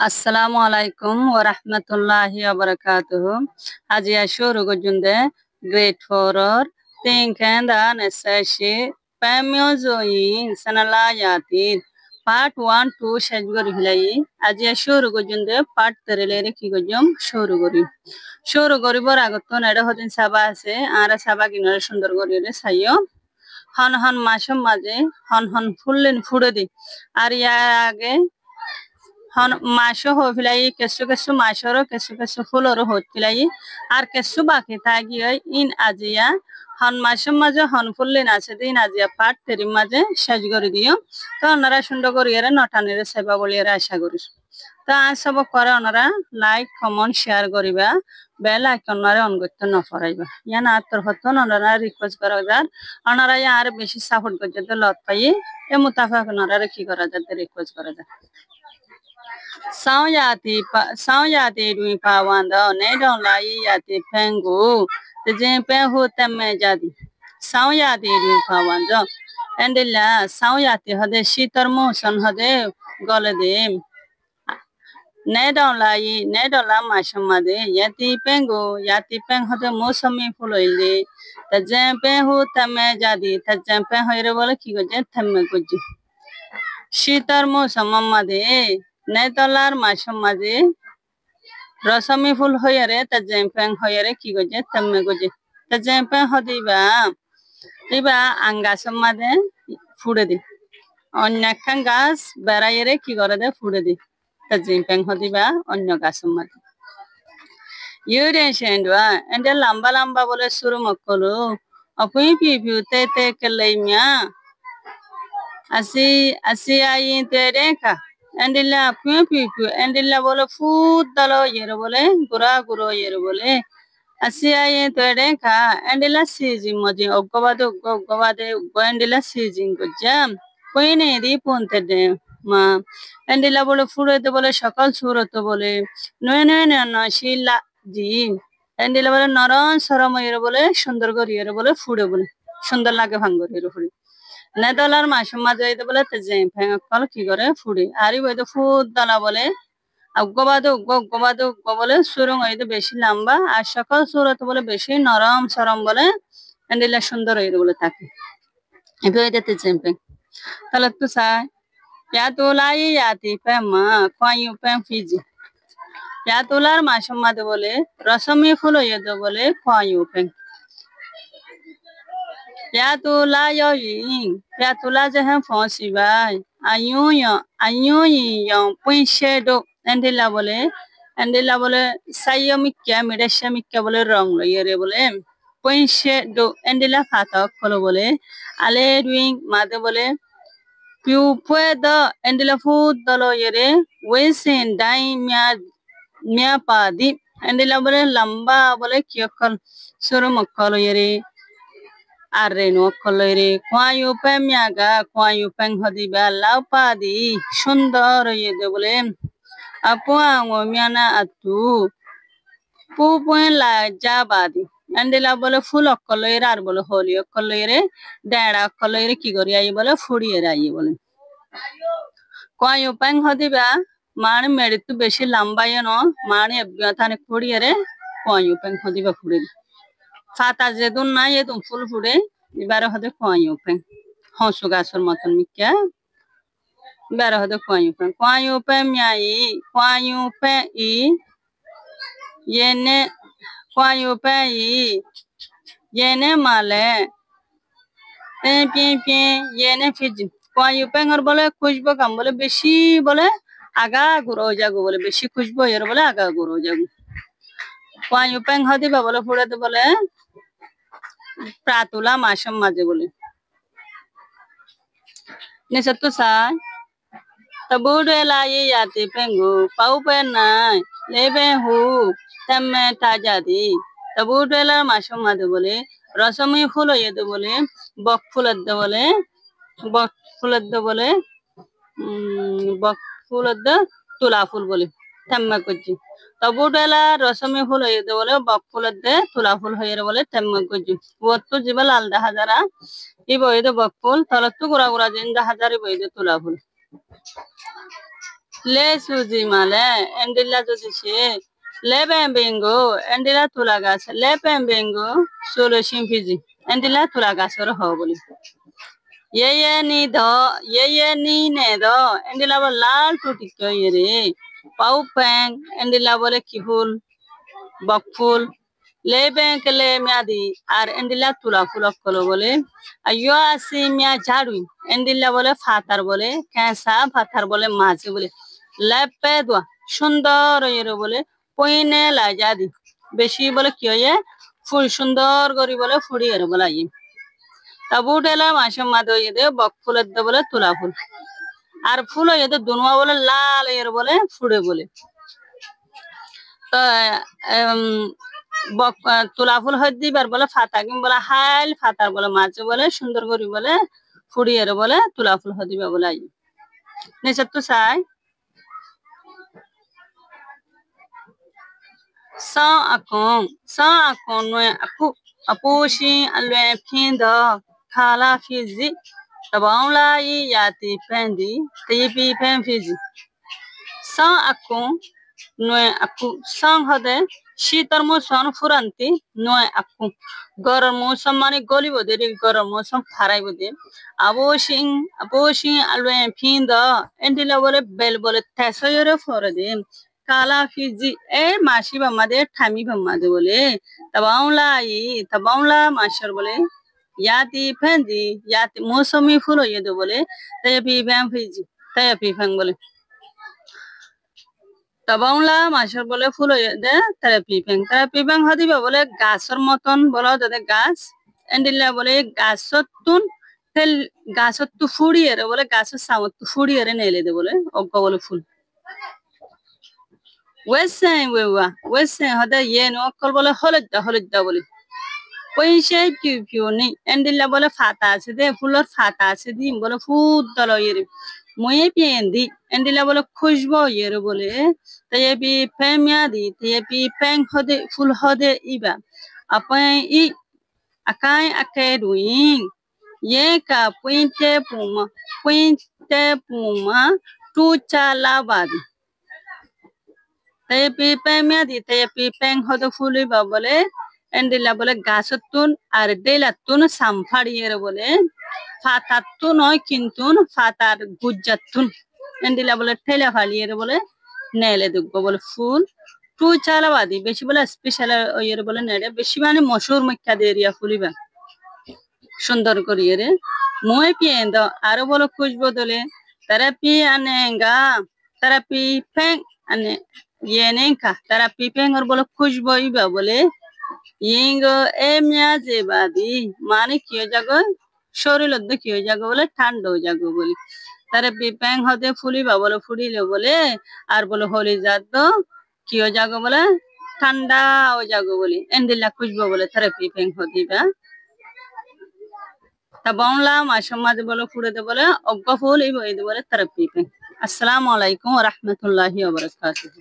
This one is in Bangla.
Assalamu alaikum wa rahmatullahi wa barakatuh. আজি শুরু করজুন্দে grade 4 or think and necessary pamyozoin sanala yatir part 1 2 shajgori hilai আজি শুরু করজুন্দে part 3 লেরে কি গজম শুরু করিবর আগতন এডা হদিন সাবা আছে আরা সাবা কিনরে সুন্দর করিরে সাইও হন হন মাসম মাঝে হন হন ফুললেন ফুড়ে দি আর ইয়ার আগে hon masho ho filai kesu kesu mashoro kesu fuloro hot filai ar kesu baki tagi in ajiya hon masho maje hon fullin আছে দিন ajiya part 3 maje শেষ করে দিও তো ওনারা সুন্দর করে এর নটানিরে সেবা বলিয়ে আশা করিস তো আজ সব করে ওনারা লাইক কমেন্ট শেয়ার করিবা বেল আইকনরে অন করতে ন ফরাইবা ইয়ান আতর হতন ওনারা রিকোয়েস্ট করা যার ওনারা আর বেশি সাপোর্ট করতে তো লত পাই এ মুতাফাক ওনারা কি করা যাতে রিকোয়েস্ট করা যায় Sao yati dui pa wanda ne dong la yi yati pengu tejin pen ho tamme jadi sao yati dui pa wanda endilla sao yati hade shitar motion hade gole de ne dong la mashama de yati peng hade mosami fuloile tejin pen ho tamme jadi tejin pen hoire bole ki goje tamme goje shitar motion made নেতলার মাসম মাঝে রসমি ফুল হইয়ারে তা জেম্পেং হইয়ারে কি গজে তেমে গজে তা জেম্পেং হদিবা ইবা আঙ্গাসম মাঝে ফুড়ে দি অন্য একখান গাছ বেড়াইয়ারে কি করে দে ফুড়ে দি তা জেম্পেং হদিবা অন্য গাছম মাঝে ইউরে সেন্ডবা এন্ডে লম্বা লম্বা বলে শুরু মক্কলু অপুই পিউ তে কেলাই মিয়া আসি আই তে রেখা Endilla piu endilla bole food dalo yero bole guro yero bole asia ye to edenka endilla season moji oggobade endilla season gojam koine di ponte de ma endilla bole furo de bole সকাল সুরত বলে নয় না শিলা জি endilla bole নরম সরম yero bole সুন্দর করে yero bole ফুড়ে বলে সুন্দর লাগে ভাঙ্গর yero ফুড়ে নেতলার মাসুম মাঝে হইতে বলে তেজেম ফেঙ্গ কল কি করে ফুড়ি আরি বইতে ফুট দালা বলে উগ্গবাদে বলে সুরং হইতে বেশি লম্বা আর সকল সুরত বলে বেশি নরম সরম বলে এন্ডিলা সুন্দর হইতে বলে থাকে এবে হইতে তেজেম ফেঙ্গ তাহলে তো সাই ইয়া তোলাই ইয়াতি পেমা কোয়াইউ পেম ফিজি ইয়া তোলার মাসুম মাঝে বলে রসমি ফুল হইতে বলে কোয়াইউ Peng Piatula yo yin, piatula je han fonsi bai. Ayun yon pun shedo. Endila bole sayo mikya midasha mikya bole wrong lo yere bole. Pun shedo endila fata kolo bole. Ale doing made bole. Piu puedo endila food dolo yere. Wesin dai mia padi. Endila bole lamba bole kyokol suru mokolo yere. Arreno colore kwayu pemyaga kwayu peng hodiba laupadi sundor yede bole apuango miana atu pupuen la jabadi andela bole fulo colore ar bole holio colore dara colore ki gori ai bole ফুড়িয়ে রাই বলে kwayu peng hodiba মান মেড়িতু বেশি লম্বায় ন মানে থানে ফুড়িয়ে রে kwayu peng hodiba ফুড়ে ফাতা যেদুন না এদুন ফুল ফুড়ে এবারে হদে কোয়াইও পেং হংসু গাছের মতন মিকা এবারে হদে কোয়াইও পেং মিয়াই কোয়াইও পে ই ইয়েনে কোয়াইও পে ই ইয়েনে মালে পিন ইয়েনে ফিজি কোয়াইও পেং আর বলে খুশবো কাম বলে বেশি বলে আগা গুরো যাগো বলে বেশি খুশবো এর বলে আগা গুরো যাগো কোয়াইও পেং হদিবা বলে ফুড়াতে বলে প্রাতুলা মাসম মাঝে বলে নেসত্তু সাই তবুড়ে লাই ইয়াতে পেঙ্গু পাউ পে নাই লেবে হু তেমে তাজাদি তবুড়ে লা মাসম মাঝে বলে রসমই ফুল হইতে বলে বক ফুলের দে বলে বক ফুলের দে তুলা ফুল বলে তেমে করছি তবুডেলা রসমে ফুল হইতে বলে বক ফুলের দে তুলা ফুল হইরে বলে তেমে করছি ওতো জিবা লাল দেখা যারা ই বইতে বক ফুল তলতু গুড়া জিন দেখা যারে বইতে তুলা ফুল le suji male endilla যদি সে leben bengo endilla tulagas leben bengo solo shimfiji endilla tulagas ro ho boli ye ni ne do endilla bol lal tuti ko yere pau pang endilla bole kihul bakful leben kele miadi ar endilla tula fulak kolo bole ayo asi mia jharu endilla bole fatar bole kansa fatar bole mazi bole lepe dwa সুন্দর এর বলে পইনে লাজাদি বেশি বলে কি হয় ফুল সুন্দর করি বলে ফুড়ি এর বলে আই তাবুটেলা মাসে মাদে দে বক ফুলের দে বলে তুলা ফুল আর ফুল এতে দুনুয়া বলে লাল এর বলে ফুড়ে বলে তো বক তুলা ফুল হয় দিবার বলে ফাতা কিম বলে হাইল ফাতার বলে মাঝে বলে সুন্দর করি বলে ফুড়ি এর বলে তুলা ফুল হয় দিবা বলে আই নিচে তো চাই sa akon no apushi alwe phindo khala phizi tabang la yi yati pendi tipi pen phizi sa akon no aku sang hade শীতর মৌসুম ফুরান্তি নয় আকু গরম মৌসুম মানে গলিব দে গরম মৌসুম ফারাইব দে আবো সিং আলবে ফিন্দ এন্ডিলা বলে বেল বলে তেসয়রে ফরে দে কালা ফিজি এ মাসি বাম্মাদে ঠামি বাম্মাদে বলে তাবাউলা মাসর বলে ইয়াতি ফেন্দি ইয়াতি মৌসুমি ফুল হইয়ে দে বলে তাই পি ফ্যাং ফিজি তাই পি ফ্যাং বলে তাবাউলা মাসর বলে ফুল হইয়ে দে থেরাপি ফ্যাং হদিবা বলে গাছর মতন বলো যাতে গাছ এন্ডিলা বলে গাছতুন তেল গাছতু ফুড়িয়ে বলে গাছের সামত ফুড়িয়ে নেলে দে বলে অজ্ঞ বলে ফুল Wesen hada yen okol bole holidda bole পয়সা পিউ নি এন্ডিলা বলে ফাতা আছে দে ফুলর ফাতা আছে দি বলে ফুদ দল ইরে ময়ে পেন্দি এন্ডিলা বলে খুশবো ইরে বলে তাই পি ফেমিয়া দি তাই পি ফেং হদে ফুল হদে ইবা আপন ই akai akai duing ye ka puinte puma tu chala badi তাই পি পেমিয়া দি তাই পি পেং হদে ফুলি বা বলে এন্ডিলা বলে গাছতুন আর ডেলাতুন সামফাড়িয়ে বলে ফাতাতুন নয় কিন্তু ফাতার গুজ্জাতুন এন্ডিলা বলে ঠেলা ফালিয়ে বলে নেলে দেখবো বলে ফুল টু চালাবাদি বেশি বলে স্পেশাল ইয়ে বলে নেড়ে বেশি মানে মশুর মুখ্যা দেরিয়া ফুলিবা সুন্দর করিয়ে রে মই পিয়েন্দ আরো বলো খুঁজবো দলে তারা পি আনেগা তারা পি ফেং আনে yenenka tara pipengor bolo খুশবো ইবা বলে ইঙ্গো এমিয়া যে বাদি মানে কি জাগো শরীর অর্ধ কি জাগো বলে ঠান্ডা জাগো বলে তারা পিপেং হতে ফুলিবা বলে ফুড়িলে বলে আর বলে হলি যাত কি জাগো বলে ঠান্ডা ও জাগো বলে এন্ডিলা খুশবো বলে তারা পিপেং হদিবা তা বাংলা মাসমাজ বলে ফুড়ে দে বলে অজ্ঞ ফুল এই বলে তারা পিপেং আসসালামু আলাইকুম ওয়া রাহমাতুল্লাহি ওয়া বারাকাতুহু